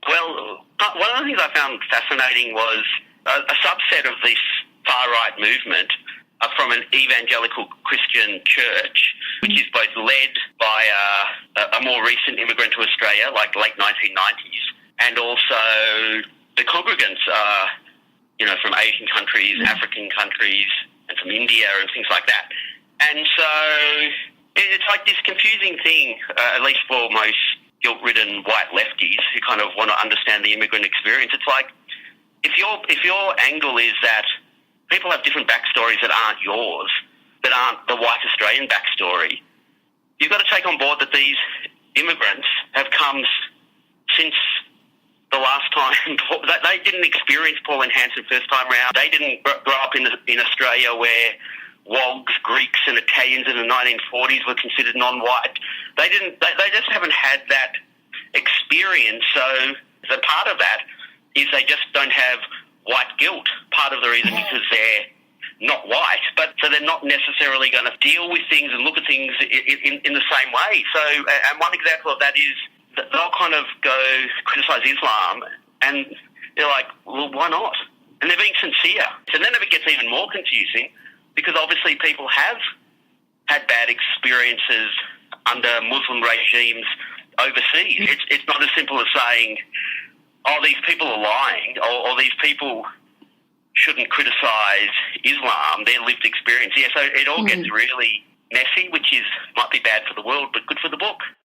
Well, one of the things I found fascinating was a subset of this far-right movement from an evangelical Christian church, which is both led by a more recent immigrant to Australia, like late 1990s, and also the congregants are, from Asian countries, African countries, and from India and things like that. And so it's like this confusing thing, at least for most guilt-ridden white lefties who kind of want to understand the immigrant experience. It's like, if your angle is that people have different backstories that aren't yours, that aren't the white Australian backstory, you've got to take on board that these immigrants have come since the last time. They didn't experience Paul and Hanson first time round. They didn't grow up in Australia where Wogs, Greeks and Italians in the 1940s were considered non-white. They just haven't had that experience. So the part of that is they just don't have white guilt. Part of the reason because they're not white, but so they're not necessarily going to deal with things and look at things in the same way. So, and one example of that is that they'll kind of go criticise Islam, and they're like, well, why not? And they're being sincere. And then it gets even more confusing because obviously people have had bad experiences under Muslim regimes overseas. It's not as simple as saying, oh, these people are lying, or these people shouldn't criticise Islam, their lived experience. Yeah, so it all gets really messy, which might be bad for the world, but good for the book.